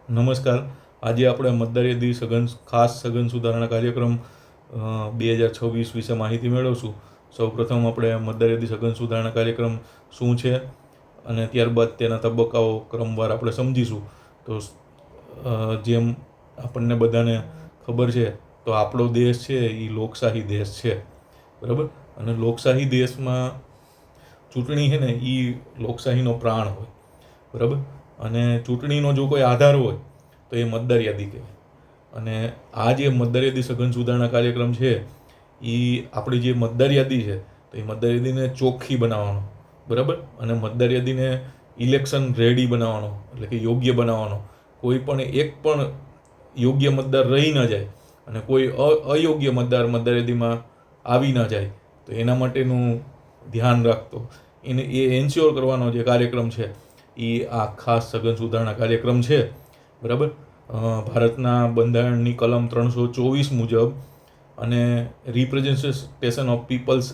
નમસ્કાર. આજે આપણે મતદાર યાદી ખાસ સઘન સુધારણા કાર્યક્રમ 2026 વિશે માહિતી મેળવશું. સૌપ્રથમ આપણે મતદાર યાદી સઘન સુધારણા કાર્યક્રમ શું છે અને ત્યારબાદ તેના તબક્કાઓ ક્રમવાર આપણે સમજીશું. તો જેમ આપણને બધાને ખબર છે તો આપણો દેશ છે એ લોકશાહી દેશ છે, બરાબર. અને લોકશાહી દેશમાં ચૂંટણી છે ને એ લોકશાહીનો પ્રાણ હોય, બરાબર. અને ચૂંટણીનો જો કોઈ આધાર હોય તો એ મતદાર યાદી કહેવાય. અને આ જે મતદાર યાદી સઘન સુધારણા કાર્યક્રમ છે એ આપણી જે મતદાર યાદી છે તો એ મતદાર યાદીને ચોખ્ખી બનાવવાનો, બરાબર. અને મતદાર યાદીને ઇલેક્શન રેડી બનાવવાનો, એટલે કે યોગ્ય બનાવવાનો. કોઈ પણ એક પણ યોગ્ય મતદાર રહી ન જાય અને કોઈ અયોગ્ય મતદાર યાદીમાં આવી ન જાય, તો એના માટેનું ધ્યાન રાખતો એ એન્શ્યોર કરવાનો જે કાર્યક્રમ છે એ આ ખાસ સઘન સુધારણા કાર્યક્રમ છે, બરાબર. ભારતના બંધારણની કલમ 324 મુજબ અને રિપ્રેઝન્ટેશન ઓફ પીપલ્સ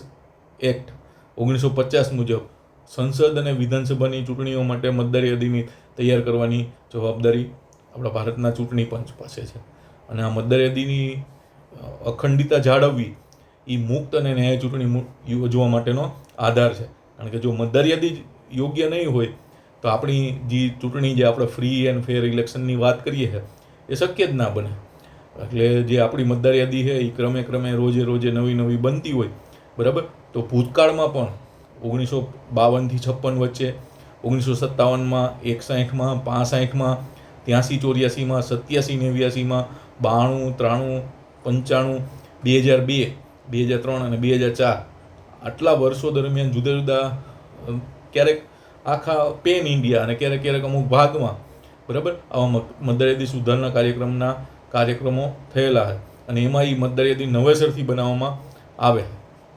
એક્ટ 1950 મુજબ સંસદ અને વિધાનસભાની ચૂંટણીઓ માટે મતદાર યાદીની તૈયાર કરવાની જવાબદારી આપણા ભારતના ચૂંટણી પંચ પાસે છે. અને આ મતદાર યાદીની અખંડિતતા જાળવવી એ મુક્ત અને ન્યાય ચૂંટણી યોજવા માટેનો આધાર છે. કારણ કે જો મતદાર યાદી યોગ્ય નહીં હોય તો આપણી જે ચૂંટણી જે આપણે ફ્રી એન્ડ ફેર ઇલેક્શનની વાત કરીએ છે એ શક્ય જ ના બને. એટલે જે આપણી મતદાર યાદી છે એ ક્રમે રોજે નવી બનતી હોય, બરાબર. તો ભૂતકાળમાં પણ 1952થી 56 વચ્ચે, 1957માં, 61માં, 65માં, 83, 84માં, 87, 89માં, 92, 93, 95, 2002, 2003 અને 2004 આટલા વર્ષો દરમિયાન જુદા જુદા ક્યારેક આખા પેન ઇન્ડિયા અને ક્યારેક અમુક ભાગમાં, બરાબર, આવા મતદાર યાદી સુધારણા કાર્યક્રમો થયેલા છે. અને એમાં એ મતદાર યાદી નવેસરથી બનાવવામાં આવે,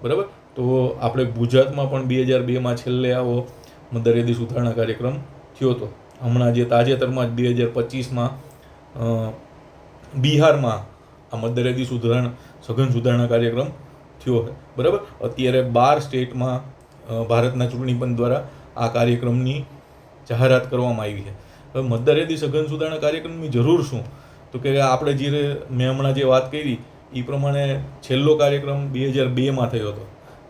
બરાબર. તો આપણે ગુજરાતમાં પણ 2002માં છેલ્લે આવો મતદાર યાદી સુધારણા કાર્યક્રમ થયો હતો. હમણાં જે તાજેતરમાં જ 2025માં બિહારમાં આ મતદાર યાદી સઘન સુધારણા કાર્યક્રમ થયો છે, બરાબર. અત્યારે 12 સ્ટેટમાં ભારતના ચૂંટણી પંચ દ્વારા આ કાર્યક્રમની જાહેરાત કરવામાં આવી છે. હવે મતદાર યાદી સઘન સુધારણા કાર્યક્રમની જરૂર શું? તો કે આપણે મેં હમણાં જે વાત કરી એ પ્રમાણે છેલ્લો કાર્યક્રમ 2002માં થયો હતો.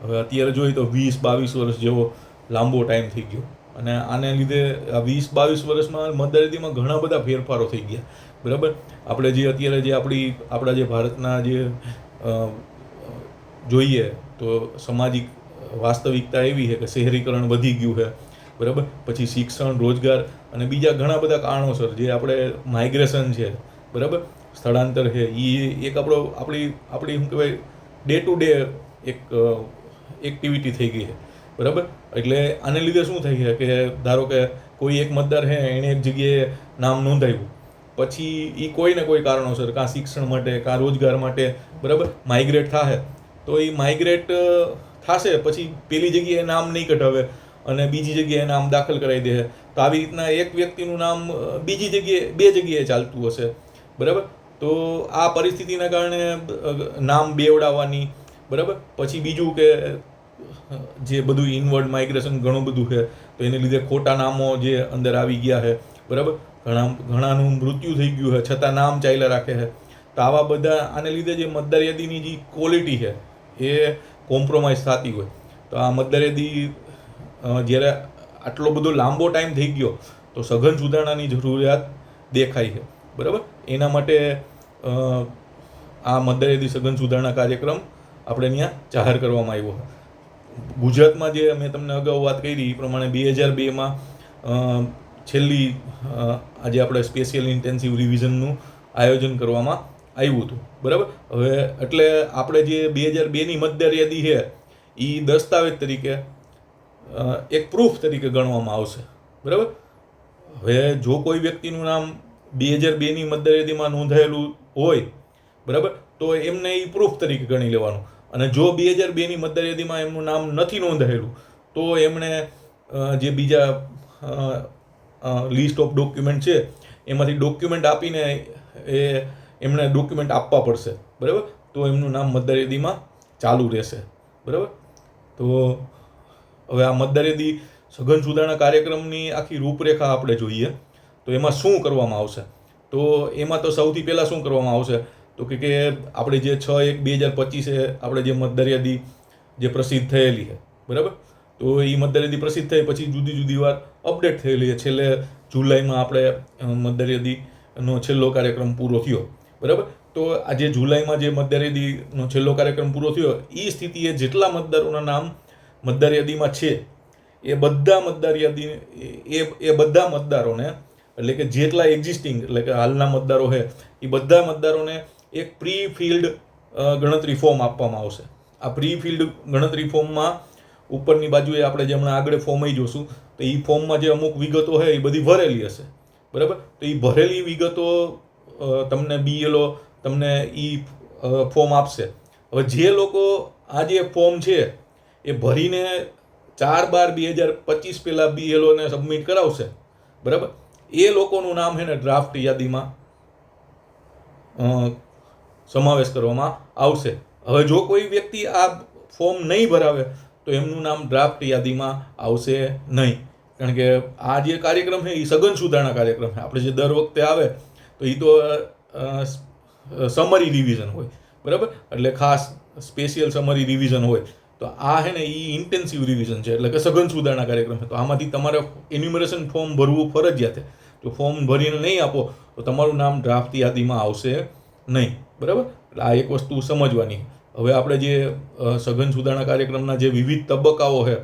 હવે અત્યારે જોઈએ તો 20-22 વર્ષ જેવો લાંબો ટાઈમ થઈ ગયો. અને આને લીધે આ 20-22 વર્ષમાં મતદાર યાદીમાં ઘણા બધા ફેરફારો થઈ ગયા, બરાબર. આપણે જે અત્યારે જે આપણા જે ભારતના જે જોઈએ તો સામાજિક વાસ્તવિકતા એવી છે કે શહેરીકરણ વધી ગયું છે, બરાબર. પછી શિક્ષણ, રોજગાર અને બીજા ઘણા બધા કારણોસર જે આપણે માઇગ્રેશન છે, બરાબર, સ્થળાંતર છે, એ એક આપણી શું કહેવાય ડે ટુ ડે એક એક્ટિવિટી થઈ ગઈ છે, બરાબર. એટલે આને લીધે શું થાય છે કે ધારો કે કોઈ એક મતદાર છે એણે એક જગ્યાએ નામ નોંધાવ્યું, પછી એ કોઈ ને કોઈ કારણોસર કાં શિક્ષણ માટે કાં રોજગાર માટે, બરાબર, માઇગ્રેટ થશે. તો એ માઇગ્રેટ થશે પછી પેલી જગ્યાએ નામ નહીં કઢાવે અને બીજી જગ્યાએ નામ દાખલ કરાવી દે. તો આવી રીતના એક વ્યક્તિનું નામ બીજી જગ્યાએ બે જગ્યાએ ચાલતું હશે, બરાબર. તો આ પરિસ્થિતિના કારણે નામ બેવડાવવાની, બરાબર. પછી બીજું કે જે બધું ઇનવર્ડ માઇગ્રેશન ઘણું બધું છે તો એને લીધે ખોટા નામો જે અંદર આવી ગયા છે, બરાબર. ઘણાનું મૃત્યુ થઈ ગયું છે છતાં નામ ચાલ્યા રાખે છે. તો આવા બધા આને લીધે જે મતદાર યાદીની જે ક્વોલિટી છે એ કોમ્પ્રોમાઇઝ થતી હોય. તો આ મતદાર યાદી જ્યારે આટલો બધો લાંબો ટાઈમ થઈ ગયો તો સઘન સુધારણાની જરૂરિયાત દેખાય છે, બરાબર. એના માટે આ મતદાર યાદી સઘન સુધારણા કાર્યક્રમ આપણે ત્યાં જાહેર કરવામાં આવ્યો. ગુજરાતમાં જે મેં તમને અગાઉ વાત કરી એ પ્રમાણે 2002માં છેલ્લી આજે આપણે સ્પેશિયલ ઇન્ટેન્સિવ રિવિઝનનું આયોજન કરવામાં આવ્યું હતું, બરાબર. હવે એટલે આપણે જે 2002ની મતદાર યાદી છે એ દસ્તાવેજ તરીકે એક પ્રૂફ તરીકે ગણવામાં આવશે, બરાબર. હવે જો કોઈ વ્યક્તિનું નામ 2002ની મતદાર યાદીમાં નોંધાયેલું હોય, બરાબર, તો એમને એ પ્રૂફ તરીકે ગણી લેવાનું. અને જો 2002ની મતદાર યાદીમાં એમનું નામ નથી નોંધાયેલું તો એમણે જે બીજા લિસ્ટ ઓફ ડોક્યુમેન્ટ છે એમાંથી ડોક્યુમેન્ટ આપીને એમણે ડોક્યુમેન્ટ આપવા પડશે, બરાબર. તો એમનું નામ મતદાર યાદીમાં ચાલુ રહેશે, બરાબર. તો હવે આ મતદાર યાદી સઘન સુધારણા કાર્યક્રમની આખી રૂપરેખા આપણે જોઈએ તો એમાં શું કરવામાં આવશે. તો એમાં તો સૌથી પહેલાં શું કરવામાં આવશે તો કે આપણે જે 6/1/2025 આપણે જે મતદાર યાદી જે પ્રસિદ્ધ થયેલી છે, બરાબર, તો એ મતદાર યાદી પ્રસિદ્ધ થઈ પછી જુદી જુદી વાર અપડેટ થયેલી છે. છેલ્લે જુલાઈમાં આપણે મતદાર યાદીનો છેલ્લો કાર્યક્રમ પૂરો થયો, બરાબર. તો આજે જુલાઈમાં જે મતદાર યાદીનો છેલ્લો કાર્યક્રમ પૂરો થયો એ સ્થિતિએ જેટલા મતદારોના નામ મતદાર યાદીમાં છે એ બધા મતદાર યાદી એ બધા મતદારોને, એટલે કે જેટલા એક્ઝિસ્ટિંગ એટલે કે હાલના મતદારો છે એ બધા મતદારોને એક પ્રી ફિલ્ડ ગણતરી ફોર્મ આપવામાં આવશે. આ પ્રી ફિલ્ડ ગણતરી ફોર્મમાં ઉપરની બાજુએ આપણે જે હમણાં આગળ ફોર્મ આવી જોશું તો એ ફોર્મમાં જે અમુક વિગતો છે એ બધી ભરેલી હશે, બરાબર. તો એ ભરેલી વિગતો તમને BLO તમને એ ફોર્મ આપશે. હવે જે લોકો આ જે ફોર્મ છે એ ભરીને 4/12/2025 પહેલાં BLOને સબમિટ કરાવશે, બરાબર, એ લોકોનું નામ છે ને ડ્રાફ્ટ યાદીમાં સમાવેશ કરવામાં આવશે. હવે જો કોઈ વ્યક્તિ આ ફોર્મ નહીં ભરાવે તો એમનું નામ ડ્રાફ્ટ યાદીમાં આવશે નહીં, કારણ કે આ જે કાર્યક્રમ છે એ સઘન સુધારણા કાર્યક્રમ છે. આપણે જે દર વખતે આવે તો એ તો સમરી રિવિઝન હોય, બરાબર, એટલે ખાસ સ્પેશિયલ સમરી રિવિઝન હોય. તો આ છે ને એ ઇન્ટેન્સિવ રિવિઝન છે, એટલે કે સઘન સુધારણા કાર્યક્રમ છે. તો આમાંથી તમારે એન્યુમરેશન ફોર્મ ભરવું ફરજિયાત છે. જો ફોર્મ ભરીને નહીં આપો તો તમારું નામ ડ્રાફ્ટ યાદીમાં આવશે નહીં, બરાબર. એટલે આ એક વસ્તુ સમજવાની. હવે આપણે જે સઘન સુધારણા કાર્યક્રમના જે વિવિધ તબક્કાઓ છે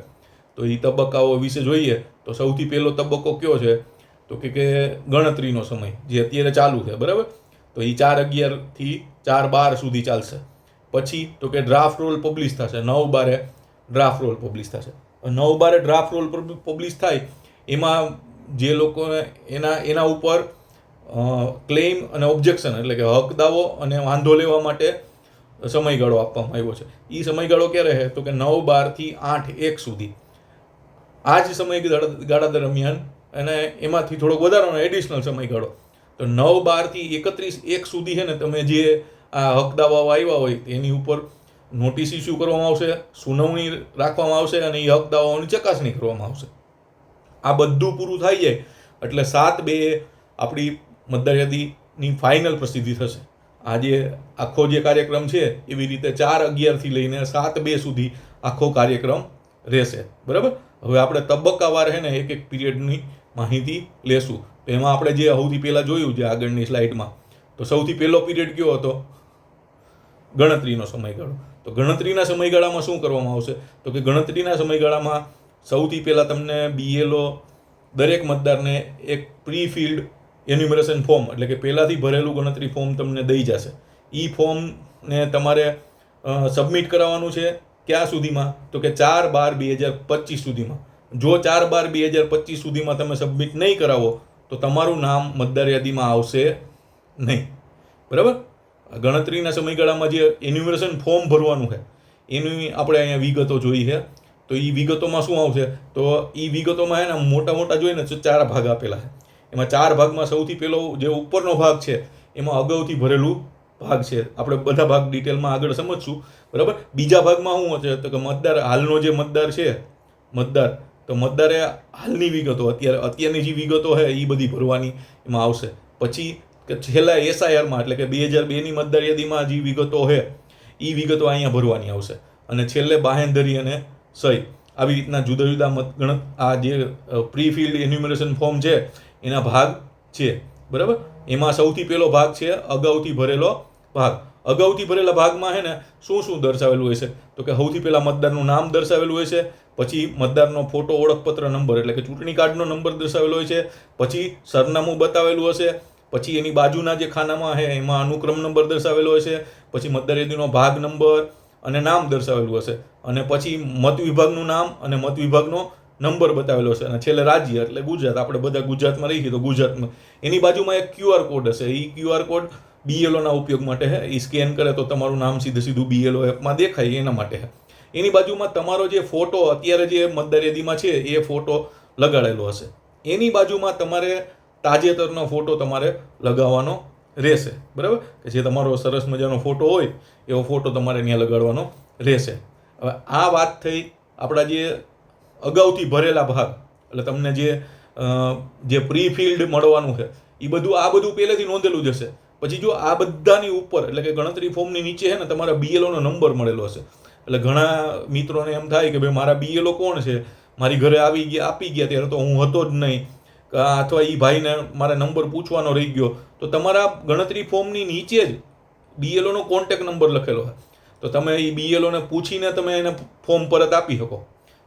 તો એ તબક્કાઓ વિશે જોઈએ તો સૌથી પહેલો તબક્કો કયો છે તો કે ગણતરીનો સમય જે અત્યારે ચાલુ છે, બરાબર. તો એ 4/11 થી 4/12 સુધી ચાલશે. પછી તો કે ડ્રાફ્ટ રોલ પબ્લિશ થશે. 9/12 ડ્રાફ્ટ રોલ પબ્લિશ થશે. 9/12 ડ્રાફ્ટ રોલ પબ્લિશ થાય એમાં જે લોકોને એના ઉપર ક્લેમ અને ઓબ્જેક્શન એટલે કે હક દાવો અને વાંધો લેવા માટે સમયગાળો આપવામાં આવ્યો છે. એ સમયગાળો ક્યારે છે તો કે 9/12 થી 8/1 સુધી. આ જ સમયગાળા દરમિયાન અને એમાંથી થોડોક વધારાનો એડિશનલ સમયગાળો તો 9/12 થી 31/1 સુધી છે ને તમે જે આ હક દાવાઓ આવ્યા હોય એની ઉપર નોટિસ ઇસ્યુ કરવામાં આવશે, સુનાવણી રાખવામાં આવશે અને એ હક દાવાઓની ચકાસણી કરવામાં આવશે. આ બધું પૂરું થઈ જાય એટલે 7/2 આપણી મતદાર યાદીની ફાઇનલ પ્રસિદ્ધિ થશે. આ જે આખો જે કાર્યક્રમ છે એવી રીતે 4/11 થી લઈને 7/2 સુધી આખો કાર્યક્રમ રહેશે, બરાબર. હવે આપણે તબક્કાવાર છે ને એક એક પીરિયડની માહિતી લેશું. તો એમાં આપણે જે સૌથી પહેલાં જોયું છે આગળની સ્લાઇડમાં તો સૌથી પહેલો પીરિયડ કયો હતો ગણતરીનો સમયગાળો. તો ગણતરીના સમયગાળામાં શું કરવામાં આવશે તો કે ગણતરીના સમયગાળામાં સૌથી પહેલાં તમને BLO દરેક મતદારને એક પ્રી ફિલ્ડ એન્યુમરેશન ફોર્મ એટલે કે પહેલાંથી ભરેલું ગણતરી ફોર્મ તમને દઈ જશે. એ ફોર્મને તમારે સબમિટ કરાવવાનું છે ક્યાં સુધીમાં તો કે 4/12/2025 સુધીમાં. જો 4/12/2025 સુધીમાં તમે સબમિટ નહીં કરાવો તો તમારું નામ મતદાર યાદીમાં આવશે નહીં, બરાબર. ગણતરીના સમયગાળામાં જે એન્યુમરેશન ફોર્મ ભરવાનું છે એની આપણે અહીંયા વિગતો જોઈ છે. તો એ વિગતોમાં શું આવશે તો એ વિગતોમાં છે ને મોટા મોટા જોઈએ ને તો 4 ભાગ આપેલા છે. એમાં 4 ભાગમાં સૌથી પહેલો જે ઉપરનો ભાગ છે એમાં અગાઉથી ભરેલું ભાગ છે. આપણે બધા ભાગ ડિટેલમાં આગળ સમજશું, બરાબર. બીજા ભાગમાં શું છે તો કે મતદાર હાલનો જે મતદાર છે તો મતદારે હાલની વિગતો અત્યારની જે વિગતો છે એ બધી ભરવાની એમાં આવશે. પછી કે છેલ્લા SIRમાં એટલે કે 2002ની મતદાર યાદીમાં જે વિગતો છે એ વિગતો અહીંયા ભરવાની આવશે. અને છેલ્લે બાહેંધરી અને સહી આવી રીતના જુદા જુદા આ જે પ્રી ફિલ્ડ એન્યુમરેશન ફોર્મ છે એના ભાગ છે, બરાબર. એમાં સૌથી પહેલો ભાગ છે અગાઉથી ભરેલો ભાગ. અગાઉથી ભરેલા ભાગમાં છે ને શું દર્શાવેલું હોય છે તો કે સૌથી પહેલાં મતદારનું નામ દર્શાવેલું હોય છે, પછી મતદારનો ફોટો ઓળખપત્ર નંબર એટલે કે ચૂંટણી કાર્ડનો નંબર દર્શાવેલો હોય છે, પછી સરનામું બતાવેલું હશે, પછી એની બાજુના જે ખાનામાં છે એમાં અનુક્રમ નંબર દર્શાવેલો હોય છે, પછી મતદાર યાદીનો ભાગ નંબર અને નામ દર્શાવેલું હશે, અને પછી મત વિભાગનું નામ અને મત વિભાગનો નંબર બતાવેલો હશે, અને છેલ્લે રાજ્ય એટલે ગુજરાત. આપણે બધા ગુજરાતમાં રહીએ તો ગુજરાતમાં એની બાજુમાં એક QR કોડ હશે. એ QR કોડ BLOના ઉપયોગ માટે છે. એ સ્કેન કરે તો તમારું નામ સીધું BLO એપમાં દેખાય એના માટે છે. એની બાજુમાં તમારો જે ફોટો અત્યારે જે મતદાર યાદીમાં છે એ ફોટો લગાડેલો હશે. એની બાજુમાં તમારે તાજેતરનો ફોટો તમારે લગાવવાનો રહેશે, બરાબર. કે જે તમારો સરસ મજાનો ફોટો હોય એવો ફોટો તમારે ત્યાં લગાડવાનો રહેશે. હવે આ વાત થઈ આપણા જે અગાઉથી ભરેલા ભાગ એટલે તમને જે જે પ્રી ફિલ્ડ મળવાનું છે એ બધું આ બધું પહેલેથી નોંધેલું જ હશે. પછી જો આ બધાની ઉપર એટલે કે ગણતરી ફોર્મની નીચે છે ને તમારા બીએલઓનો નંબર મળેલો હશે. એટલે ઘણા મિત્રોને એમ થાય કે ભાઈ મારા બીએલઓ કોણ છે, મારી ઘરે આવી ગયા આપી ગયા ત્યારે તો હું હતો જ નહીં, અથવા એ ભાઈને મારે નંબર પૂછવાનો રહી ગયો. તો તમારા ગણતરી ફોર્મની નીચે જ બીએલઓનો કોન્ટેક્ટ નંબર લખેલો છે. તો તમે એ બીએલઓને પૂછીને તમે એને ફોર્મ પરત આપી શકો.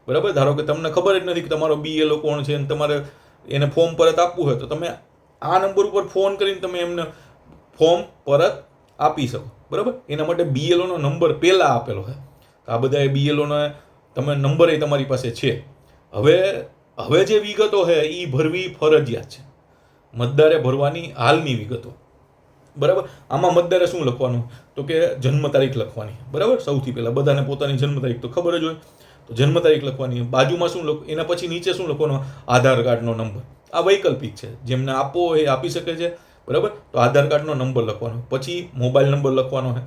બરાબર, ધારો કે તમને ખબર જ નથી કે તમારો બીએલઓ કોણ છે અને તમારે એને ફોર્મ પરત આપવું હોય તો તમે આ નંબર ઉપર ફોન કરીને તમે એમને ફોર્મ પરત આપી શકો. બરાબર, એના માટે બીએલઓનો નંબર પહેલાં આપેલો છે. આ બધા બીએલઓનો તમે નંબર એ તમારી પાસે છે. હવે જે વિગતો છે એ ભરવી ફરજિયાત છે. મતદારે ભરવાની હાલની વિગતો. બરાબર, આમાં મતદારે શું લખવાનું તો કે જન્મ તારીખ લખવાની. બરાબર, સૌથી પહેલાં બધાને પોતાની જન્મ તારીખ તો ખબર જ હોય, તો જન્મ તારીખ લખવાની. બાજુમાં શું એના પછી નીચે શું લખવાનું? આધાર કાર્ડનો નંબર. આ વૈકલ્પિક છે, જેમને આપવો એ આપી શકે છે. બરાબર, તો આધાર કાર્ડનો નંબર લખવાનો. પછી મોબાઈલ નંબર લખવાનો છે.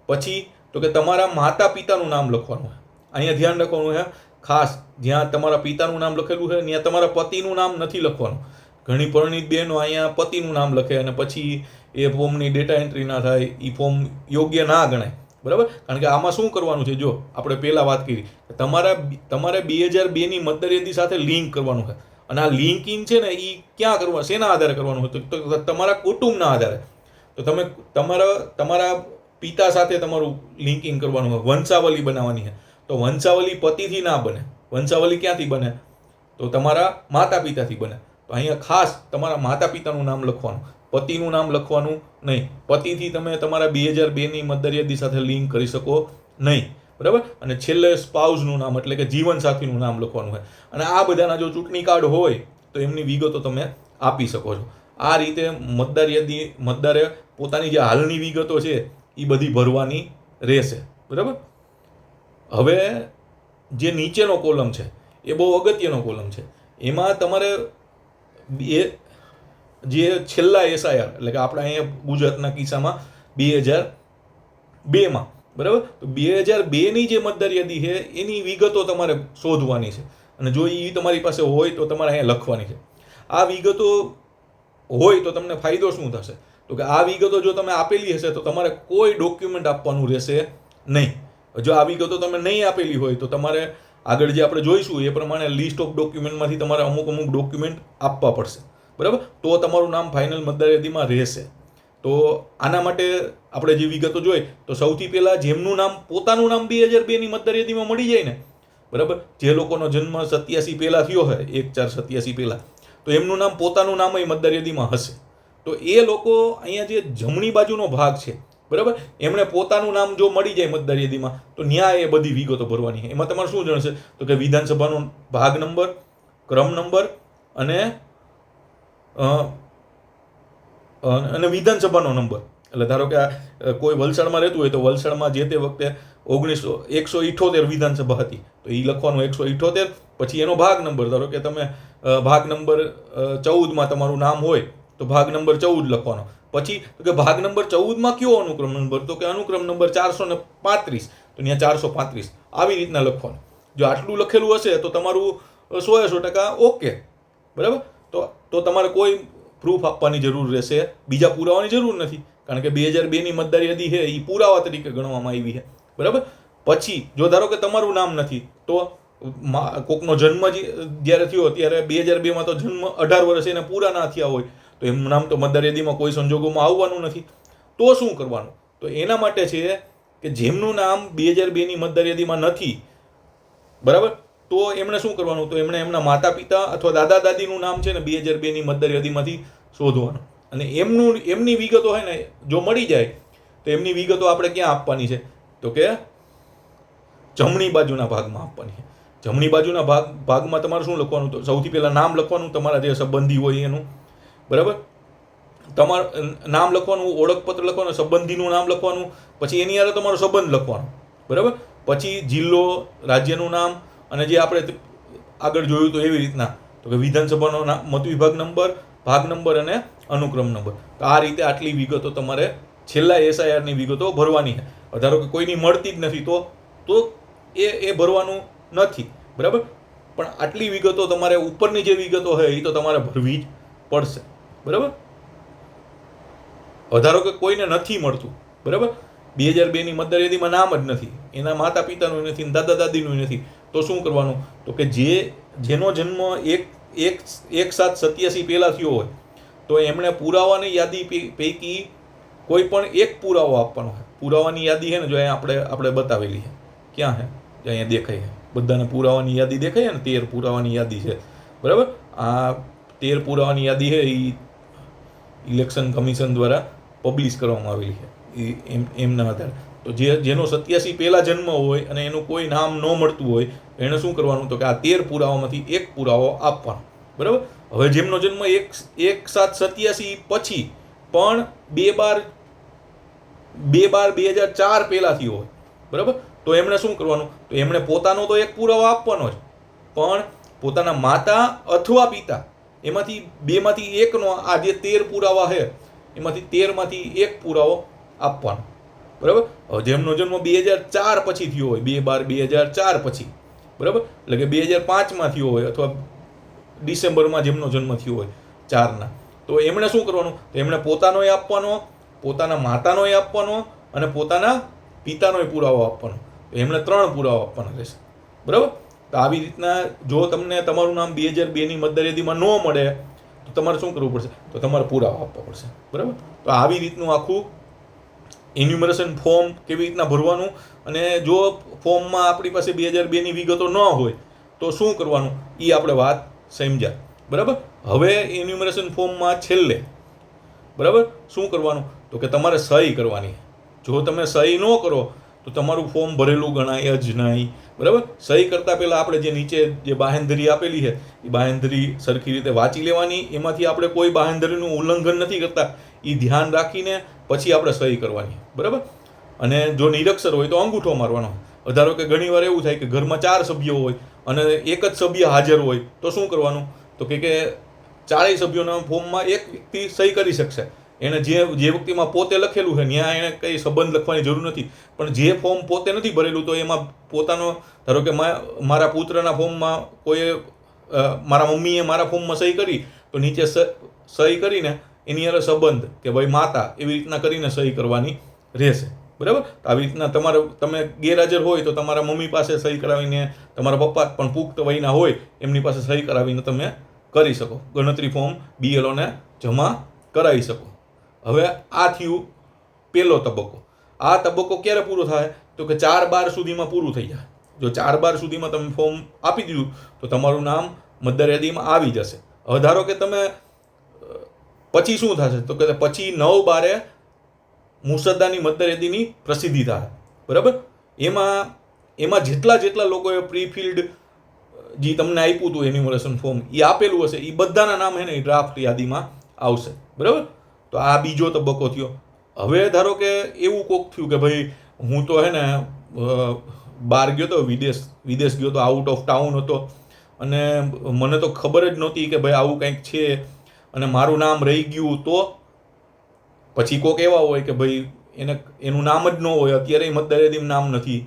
પછી તો કે તમારા માતા પિતાનું નામ લખવાનું છે. અહીંયા ધ્યાન રાખવાનું છે ખાસ, જ્યાં તમારા પિતાનું નામ લખેલું છે ત્યાં તમારા પતિનું નામ નથી લખવાનું. ઘણી પરિણીત બહેનો અહીંયા પતિનું નામ લખે અને પછી એ ફોર્મની ડેટા એન્ટ્રી ના થાય, એ ફોર્મ યોગ્ય ના ગણાય. બરાબર, કારણ કે આમાં શું કરવાનું છે, જો આપણે પહેલાં વાત કરી તમારે 2002ની મતદાર યાદી સાથે લિંક કરવાનું છે. અને આ લિંકિંગ છે ને એ ક્યાં કરવાનું, શેના આધારે કરવાનું હોય તો તમારા કુટુંબના આધારે. તો તમે તમારા પિતા સાથે તમારું લિંકિંગ કરવાનું હોય, વંશાવલી બનાવવાની છે. તો વંશાવલી પતિથી ના બને. વંશાવલી ક્યાંથી બને? તો તમારા માતા પિતાથી બને. તો અહીંયા ખાસ તમારા માતા પિતાનું નામ લખવાનું, પતિનું નામ લખવાનું નહીં. પતિથી તમે તમારા 2002ની મતદાર યાદી સાથે લિંક કરી શકો નહીં. બરાબર, અને છેલ્લે સ્પાઉસનું નામ એટલે કે જીવનસાથીનું નામ લખવાનું હોય. અને આ બધાના જો ચૂંટણી કાર્ડ હોય તો એમની વિગતો તમે આપી શકો છો. આ રીતે મતદારે પોતાની જે હાલની વિગતો છે એ બધી ભરવાની રહેશે. બરાબર, હવે જે નીચેનો કોલમ છે એ બહુ અગત્યનો કોલમ છે. એમાં તમારે જે છેલ્લા એસઆઈઆર એટલે કે આપણે અહીંયા ગુજરાતના કિસ્સામાં 2002માં, બરાબર, તો 2002ની જે મતદાર યાદી છે એની વિગતો તમારે શોધવાની છે. અને જો એ તમારી પાસે હોય તો તમારે અહીંયા લખવાની છે. આ વિગતો હોય તો તમને ફાયદો શું થશે તો કે આ વિગતો જો તમે આપેલી હશે તો તમારે કોઈ ડોક્યુમેન્ટ આપવાનું રહેશે નહીં. જો આ વિગતો તમે નહીં આપેલી હોય તો તમારે આગળ જે આપણે જોઈશું એ પ્રમાણે લિસ્ટ ઓફ ડોક્યુમેન્ટમાંથી તમારે અમુક ડોક્યુમેન્ટ આપવા પડશે. બરાબર, તો તમારું નામ ફાઇનલ મતદાર યાદીમાં રહેશે. તો આના માટે આપણે જે વિગતો જોઈએ તો સૌથી પહેલાં જેમનું નામ પોતાનું નામ 2002ની મતદાર યાદીમાં મળી જાય ને, બરાબર, જે લોકોનો જન્મ 87 પહેલાં થયો હોય, 1/4/87 પહેલાં, તો એમનું નામ પોતાનું નામ એ મતદાર યાદીમાં હશે. તો એ લોકો અહીંયા જે જમણી બાજુનો ભાગ છે, બરાબર, એમણે પોતાનું નામ જો મળી જાય મતદાર યાદીમાં તો ન્યાય એ બધી વિગતો ભરવાની. એમાં તમારે શું જણશે તો કે વિધાનસભાનો ભાગ નંબર, ક્રમ નંબર અને વિધાનસભાનો નંબર. એટલે ધારો કે કોઈ વલસાડમાં રહેતું હોય તો વલસાડમાં જે તે વખતે 178 વિધાનસભા હતી તો એ લખવાનું 178. પછી એનો ભાગ નંબર, ધારો કે તમે ભાગ નંબર 14માં તમારું નામ હોય તો ભાગ નંબર 14 લખવાનો. પછી તો કે ભાગ નંબર 14માં કયો અનુક્રમ નંબર તો કે અનુક્રમ નંબર 435, તો ત્યાં 435 આવી રીતના લખવાનું. જો આટલું લખેલું હશે તો તમારું 100% ઓકે. બરાબર, તો તમારે કોઈ પ્રૂફ આપવાની જરૂર રહેશે, બીજા પુરાવાની જરૂર નથી, કારણ કે 2002ની મતદાર યાદી છે એ પુરાવા તરીકે ગણવામાં આવી છે. બરાબર, પછી જો ધારો કે તમારું નામ નથી તો કોકનો જન્મ જ્યારે થયો ત્યારે 2002માં તો જન્મ 18 વર્ષ એને પૂરા ના થયા હોય તો એમનું નામ તો મતદાર યાદીમાં કોઈ સંજોગોમાં આવવાનું નથી. તો શું કરવાનું? તો એના માટે છે કે જેમનું નામ 2002ની મતદાર યાદીમાં નથી, બરાબર, તો એમણે શું કરવાનું તો એમણે એમના માતા પિતા અથવા દાદા દાદીનું નામ છે ને 2002ની મતદાર યાદીમાંથી શોધવાનું. અને એમની વિગતો હોય ને જો મળી જાય તો એમની વિગતો આપણે ક્યાં આપવાની છે તો કે જમણી બાજુના ભાગમાં આપવાની છે. જમણી બાજુના ભાગમાં તમારે શું લખવાનું તો સૌથી પહેલાં નામ લખવાનું, તમારા જે સંબંધી હોય એનું, બરાબર, તમારું નામ લખવાનું, ઓળખપત્ર લખવાનું, સંબંધીનું નામ લખવાનું, પછી એની હારે તમારો સંબંધ લખવાનો. બરાબર, પછી જિલ્લો, રાજ્યનું નામ, અને જે આપણે આગળ જોયું તો એવી રીતના તો કે વિધાનસભાનો મત વિભાગ નંબર, ભાગ નંબર અને અનુક્રમ નંબર. તો આ રીતે આટલી વિગતો તમારે છેલ્લા એસઆઈઆરની વિગતો ભરવાની છે. ધારો કે કોઈની મળતી જ નથી તો એ ભરવાનું નથી. બરાબર, પણ આટલી વિગતો તમારે ઉપરની જે વિગતો હોય એ તો તમારે ભરવી જ પડશે. બરાબર. ધારો કે કોઈને નથી મળતું, બરાબર, 2002ની મતદાર યાદીમાં નામ જ નથી, એના માતા પિતાનું નથી, દાદા દાદીનું નથી, તો શું કરવાનું? તો કે જેનો જન્મ 1/7/87 પહેલાં થયો હોય તો એમણે પુરાવાની યાદી પૈકી કોઈ પણ એક પુરાવો આપવાનો હોય. પુરાવાની યાદી છે ને, જો અહીંયા આપણે બતાવેલી છે, ક્યાં છે? જે અહીંયા દેખાય છે, બધાને પુરાવાની યાદી દેખાય ને, 13 પુરાવાની યાદી છે. બરાબર. આ 13 પુરાવાની યાદી છે એ ઇલેક્શન કમિશન દ્વારા પબ્લિશ કરવામાં આવેલી છે. એમના આધારે તો જેનો 87 પહેલાં જન્મ હોય અને એનું કોઈ નામ ન મળતું હોય એણે શું કરવાનું? તો કે આ 13 પુરાવામાંથી એક પુરાવો આપવાનો. બરાબર. હવે જેમનો જન્મ 1/7/87 પછી પણ 2/12/2004 પહેલાં થયો હોય, બરાબર, તો એમણે શું કરવાનું? તો એમણે પોતાનો તો એક પુરાવો આપવાનો જ, પણ પોતાના માતા અથવા પિતા એમાંથી બેમાંથી એકનો આ જે 13 પુરાવા છે એમાંથી 13માંથી એક પુરાવો આપવાનો. બરાબર. જેમનો જન્મ 2004 પછી થયો હોય, 2/12/2004 પછી, બરાબર, એટલે કે 2005માં થયો હોય અથવા ડિસેમ્બરમાં જેમનો જન્મ થયો હોય 4ના, તો એમણે શું કરવાનું? તો એમણે પોતાનોય આપવાનો, પોતાના માતાનોય આપવાનો અને પોતાના પિતાનોય પુરાવો આપવાનો. તો એમણે 3 પુરાવા આપવાના રહેશે. બરાબર. તો આવી રીતના જો તમને તમારું નામ 2002ની મતદાર યાદીમાં ન મળે તો તમારે શું કરવું પડશે? તો તમારે પુરાવા આપવા પડશે. બરાબર. તો આવી રીતનું આખું એન્યુમરેશન ફોર્મ કેવી રીતના ભરવાનું, અને જો ફોર્મમાં આપણી પાસે 2002ની વિગતો ન હોય તો શું કરવાનું એ આપણે વાત સમજ્યા. બરાબર. હવે એન્યુમરેશન ફોર્મમાં છેલ્લે, બરાબર, શું કરવાનું? તો કે તમારે સહી કરવાની. જો તમે સહી ન કરો તો તમારું ફોર્મ ભરેલું ગણાય જ નહીં. બરાબર. સહી કરતાં પહેલાં આપણે જે નીચે જે બાહેંધરી આપેલી છે એ બાહેંધરી સરખી રીતે વાંચી લેવાની. એમાંથી આપણે કોઈ બાહેંધરીનું ઉલ્લંઘન નથી કરતા એ ધ્યાન રાખીને પછી આપણે સહી કરવાની. બરાબર. અને જો નિરક્ષર હોય તો અંગૂઠો મારવાનો. ધારો કે ઘણીવાર એવું થાય કે ઘરમાં 4 સભ્યો હોય અને એક જ સભ્ય હાજર હોય તો શું કરવાનું? તો કે ચારેય સભ્યોના ફોર્મમાં એક વ્યક્તિ સહી કરી શકશે. એને જે વ્યક્તિમાં પોતે લખેલું છે ત્યાં એને કંઈ સંબંધ લખવાની જરૂર નથી. પણ જે ફોર્મ પોતે નથી ભરેલું તો એમાં પોતાનો, ધારો કે મારા પુત્રના ફોર્મમાં કોઈ મારા મમ્મીએ મારા ફોર્મમાં સહી કરી તો નીચે સહી કરીને એની અંદર સંબંધ કે ભાઈ માતા એવી રીતના કરીને સહી કરવાની રહેશે. બરાબર. આવી રીતના તમે ગેરહાજર હોય તો તમારા મમ્મી પાસે સહી કરાવીને, તમારા પપ્પા પણ પુખ્ત વયના હોય એમની પાસે સહી કરાવીને તમે કરી શકો. ગણતરી ફોર્મ BLOને જમા કરાવી શકો. હવે આ થયું પહેલો તબક્કો. આ તબક્કો ક્યારે પૂરો થાય? તો કે 4/12 સુધીમાં પૂરું થઈ જાય. જો 4/12 સુધીમાં તમે ફોર્મ આપી દીધું તો તમારું નામ મતદાર યાદીમાં આવી જશે. હવે ધારો કે તમે પછી શું થશે? તો કે પછી 9/12 મુસદ્દાની મતદાર યાદીની પ્રસિદ્ધિ થાય. બરાબર. એમાં જેટલા લોકોએ પ્રીફિલ્ડ જે તમને આપ્યું હતું એન્યુમરેશન ફોર્મ એ આપેલું હશે એ બધાના નામ છે ને એ ડ્રાફ્ટ યાદીમાં આવશે. બરાબર. તો આ બીજો તબક્કો થયો. હવે ધારો કે એવું કોક થયું કે ભાઈ હું તો હે ને બહાર ગયો હતો, વિદેશ ગયો હતો, આઉટ ઓફ ટાઉન હતો અને મને તો ખબર જ નહોતી કે ભાઈ આવું કંઈક છે અને મારું નામ રહી ગયું. તો પછી કોક એવા હોય કે ભાઈ એનું નામ જ ન હોય, અત્યારે મતદાર યાદીમાં નામ નથી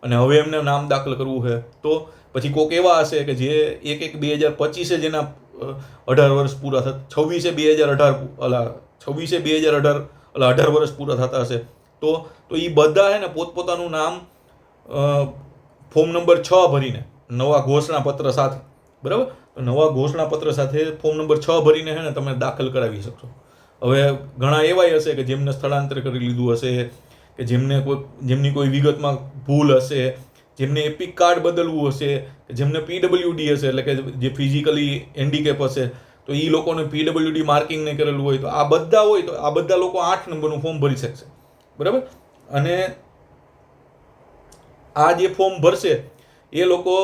અને હવે એમને નામ દાખલ કરવું છે. તો પછી કોક એવા હશે કે જે 1/1/2025 જેના 18 વર્ષ પૂરા થતા, 18 વર્ષ પૂરા થતા હશે તો એ બધા છે ને પોતપોતાનું નામ ફોર્મ નંબર 6 ભરીને નવા ઘોષણાપત્ર સાથે, બરાબર, નવા ઘોષણાપત્ર સાથે ફોર્મ નંબર 6 ભરીને છે ને તમે દાખલ કરાવી શકશો. હવે ઘણા એવાય હશે કે જેમને સ્થળાંતર કરી લીધું હશે, કે જેમની કોઈ વિગતમાં ભૂલ હશે, જેમને એપિક કાર્ડ બદલવું હશે, કે જેમને PWD હશે એટલે કે જે ફિઝિકલી હેન્ડીકેપ હશે તો એ લોકોને PWD માર્કિંગ નહીં કરેલું હોય તો આ બધા હોય તો આ બધા લોકો 8 નંબરનું ફોર્મ ભરી શકશે. બરાબર. અને આ જે ફોર્મ ભરશે એ લોકો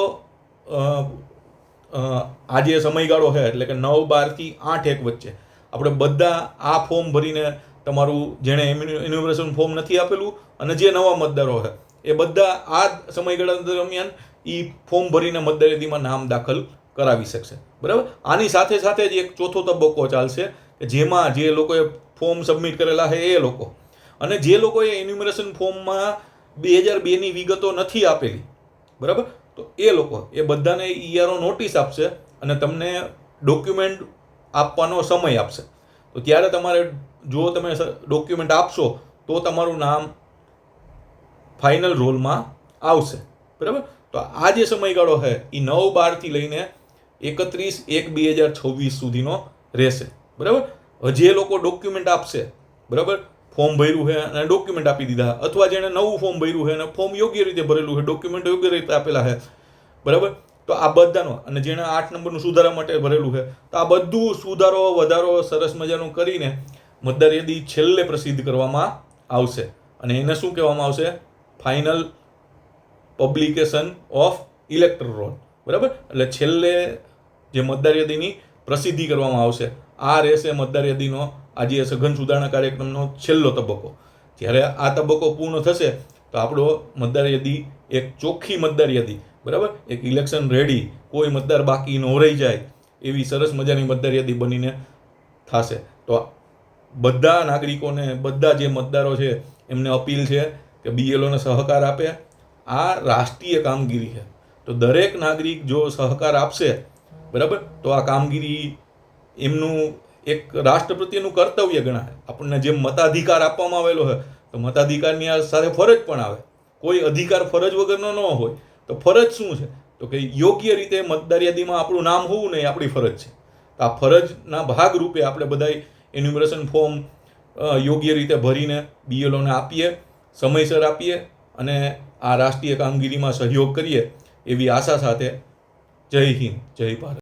આ જે સમયગાળો છે એટલે કે 9/12 થી 8/1 વચ્ચે આપણે બધા આ ફોર્મ ભરીને તમારું જેણે એન્યુમરેશન ફોર્મ નથી આપેલું અને જે નવા મતદારો છે એ બધા આ સમયગાળા દરમિયાન એ ફોર્મ ભરીને મતદાર યાદીમાં નામ દાખલ કરાવી શકશે. બરાબર. આની સાથે સાથે જ એક ચોથો તબક્કો ચાલશે કે જેમાં જે લોકોએ ફોર્મ સબમિટ કરેલા છે એ લોકો અને જે લોકોએ એન્યુમરેશન ફોર્મમાં 2002ની વિગતો નથી આપેલી, બરાબર, તો એ લોકો એ બધાને ઈઆરઓ નોટિસ આપશે અને તમને ડોક્યુમેન્ટ આપવાનો સમય આપશે. તો ત્યારે તમારે જો તમે ડોક્યુમેન્ટ આપશો તો તમારું નામ ફાઇનલ રોલમાં આવશે. બરાબર. તો આ જે સમયગાળો છે એ 9/12 લઈને 31/1/2026 સુધીનો રહેશે. બરાબર. જે લોકો ડોક્યુમેન્ટ આપશે, બરાબર, ફોર્મ ભર્યું છે અને ડોક્યુમેન્ટ આપી દીધા, અથવા જેણે નવું ફોર્મ ભર્યું છે અને ફોર્મ યોગ્ય રીતે ભરેલું છે, ડોક્યુમેન્ટ યોગ્ય રીતે આપેલા છે, બરાબર, તો આ બધાનો, અને જેણે 8 નંબરનું સુધારા માટે ભરેલું છે, તો આ બધું સુધારો વધારો સરસ મજાનું કરીને મતદાર યાદી છેલ્લે પ્રસિદ્ધ કરવામાં આવશે. અને એને શું કહેવામાં આવશે? Final publication of electoral roll. બરાબર. એટલે છેલ્લે જે મતદાર યાદીની પ્રસિદ્ધિ કરવામાં આવશે. આ રહેશે મતદાર યાદીનો આજે સઘન સુધારણા કાર્યક્રમનો છેલ્લો તબક્કો. જ્યારે આ તબક્કો પૂર્ણ થશે તો આપણો મતદાર યાદી એક ચોખ્ખી મતદાર યાદી, બરાબર, એક ઇલેક્શન રેડી, કોઈ મતદાર બાકી ન રહી જાય એવી સરસ મજાની મતદાર યાદી બનીને થશે. તો બધા નાગરિકોને, બધા જે મતદારો છે એમને અપીલ છે કે બીએલઓને સહકાર આપે. આ રાષ્ટ્રીય કામગીરી છે, તો દરેક નાગરિક જો સહકાર આપશે, બરાબર, તો આ કામગીરી એમનું એક રાષ્ટ્ર પ્રત્યેનું કર્તવ્ય ગણાય. આપણને જેમ મતાધિકાર આપવામાં આવેલો છે તો મતાધિકારની આ સાથે ફરજ પણ આવે. કોઈ અધિકાર ફરજ વગરનો ન હોય. તો ફરજ શું છે? તો કે યોગ્ય રીતે મતદાર યાદીમાં આપણું નામ હોવું નહીં, આપણી ફરજ છે. તો આ ફરજના ભાગરૂપે આપણે બધા એન્યુમરેશન ફોર્મ યોગ્ય રીતે ભરીને બીએલઓને આપીએ, સમયસર આપીએ અને આ રાષ્ટ્રીય કામગીરીમાં સહયોગ કરીએ એવી આશા સાથે જય હિન્દ, જય ભારત.